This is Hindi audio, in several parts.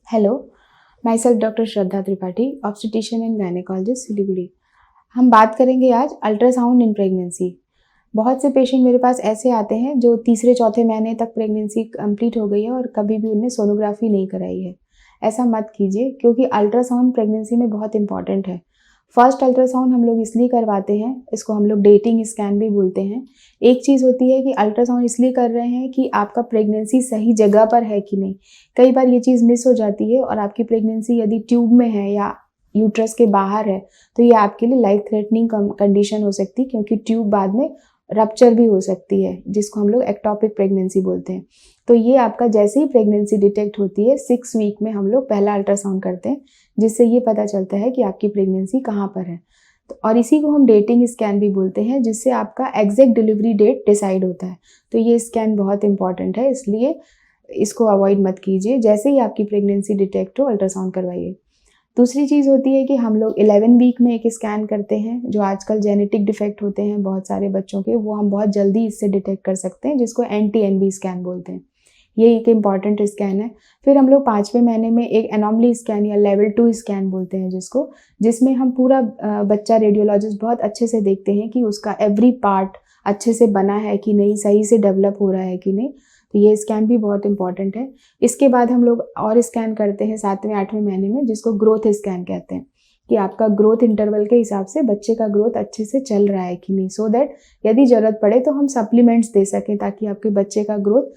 Hello, my self doctor Shraddha Tripathi, obstetrician and gynaecologist, Siliguri. हम बात करेंगे आज अल्ट्रासाउंड इन प्रेगनेंसी। बहुत से पेशेंट मेरे पास ऐसे आते हैं जो तीसरे चौथे महीने तक प्रेगनेंसी कंप्लीट हो गई है और कभी भी उन्हें सोनोग्राफी नहीं कराई है। ऐसा मत कीजिए क्योंकि अल्ट्रासाउंड प्रेगनेंसी में बहुत इंपॉर्टेंट है। फर्स्ट अल्ट्रासाउंड हम लोग इसलिए करवाते हैं, इसको हम लोग डेटिंग स्कैन भी बोलते हैं। एक चीज़ होती है कि अल्ट्रासाउंड इसलिए कर रहे हैं कि आपका प्रेगनेंसी सही जगह पर है कि नहीं। कई बार ये चीज़ मिस हो जाती है और आपकी प्रेगनेंसी यदि ट्यूब में है या यूट्रस के बाहर है तो ये आपके लिए लाइफ थ्रेटनिंग कंडीशन हो सकती है, क्योंकि ट्यूब बाद में रप्चर भी हो सकती है, जिसको हम लोग एक्टोपिक प्रेगनेंसी बोलते हैं। तो ये आपका जैसे ही प्रेगनेंसी डिटेक्ट होती है 6 वीक में हम लोग पहला अल्ट्रासाउंड करते हैं, जिससे ये पता चलता है कि आपकी प्रेगनेंसी कहाँ पर है। तो और इसी को हम डेटिंग स्कैन भी बोलते हैं, जिससे आपका एग्जैक्ट डिलीवरी डेट डिसाइड होता है। तो ये स्कैन बहुत इंपॉर्टेंट है, इसलिए इसको अवॉइड मत कीजिए। जैसे ही आपकी प्रेगनेंसी डिटेक्ट हो अल्ट्रासाउंड करवाइए। दूसरी चीज़ होती है कि हम लोग 11 वीक में एक स्कैन करते हैं, जो आजकल जेनेटिक डिफेक्ट होते हैं बहुत सारे बच्चों के, वो हम बहुत जल्दी इससे डिटेक्ट कर सकते हैं, जिसको NT-NB स्कैन बोलते हैं। ये एक इम्पॉर्टेंट स्कैन है। फिर हम लोग 5वें महीने में एक एनॉमली स्कैन या लेवल 2 स्कैन बोलते हैं जिसमें हम पूरा बच्चा रेडियोलॉजिस्ट बहुत अच्छे से देखते हैं कि उसका एवरी पार्ट अच्छे से बना है कि नहीं, सही से डेवलप हो रहा है कि नहीं। तो ये स्कैन भी बहुत इंपॉर्टेंट है। इसके बाद हम लोग और स्कैन करते हैं 7वें 8वें महीने में, जिसको ग्रोथ स्कैन कहते हैं, कि आपका ग्रोथ इंटरवल के हिसाब से बच्चे का ग्रोथ अच्छे से चल रहा है कि नहीं, सो दैट यदि ज़रूरत पड़े तो हम सप्लीमेंट्स दे सकें, ताकि आपके बच्चे का ग्रोथ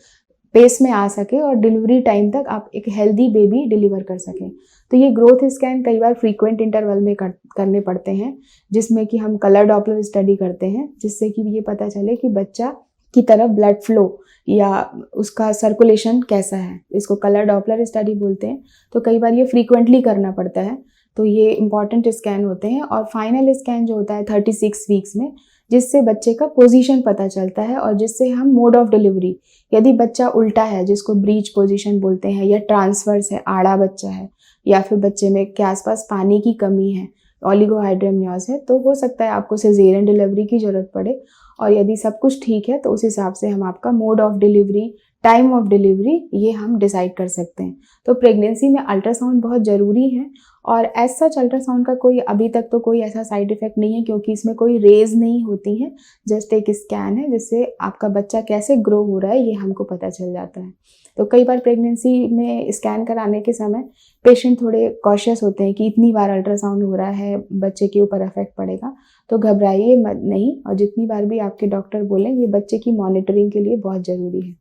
पेस में आ सके और डिलीवरी टाइम तक आप एक हेल्दी बेबी डिलीवर कर सकें। तो ये ग्रोथ स्कैन कई बार फ्रीक्वेंट इंटरवल में करने पड़ते हैं, जिसमें कि हम कलर डॉपलर स्टडी करते हैं, जिससे कि ये पता चले कि बच्चा की तरफ ब्लड फ्लो या उसका सर्कुलेशन कैसा है। इसको कलर डॉपलर स्टडी बोलते हैं। तो कई बार ये फ्रीक्वेंटली करना पड़ता है, तो ये इंपॉर्टेंट स्कैन होते हैं। और फाइनल स्कैन जो होता है 36 वीक्स में, जिससे बच्चे का पोजीशन पता चलता है और जिससे हम मोड ऑफ डिलीवरी, यदि बच्चा उल्टा है जिसको ब्रीच पोजीशन बोलते हैं, या ट्रांसवर्स है, आड़ा बच्चा है, या फिर बच्चे में के आसपास पानी की कमी है, ओलिगोहाइड्रेमनियोज है, तो हो सकता है आपको सिजेरियन डिलीवरी की ज़रूरत पड़े। और यदि सब कुछ ठीक है तो उस हिसाब से हम आपका mode of delivery, time of delivery, ये हम डिसाइड कर सकते हैं। तो प्रेगनेंसी में अल्ट्रासाउंड बहुत ज़रूरी है। और एज सच अल्ट्रासाउंड का कोई अभी तक तो कोई ऐसा साइड इफ़ेक्ट नहीं है, क्योंकि इसमें कोई रेज नहीं होती हैं, जस्ट एक स्कैन है जिससे आपका बच्चा कैसे ग्रो हो रहा है ये हमको पता चल जाता है। तो कई बार प्रेगनेंसी में स्कैन कराने के समय पेशेंट थोड़े कॉशियस होते हैं कि इतनी बार अल्ट्रासाउंड हो रहा है, बच्चे के ऊपर इफेक्ट पड़ेगा। तो घबराइए मत नहीं, और जितनी बार भी आपके डॉक्टर बोलें, ये बच्चे की मॉनिटरिंग के लिए बहुत ज़रूरी है।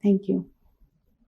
Thank you.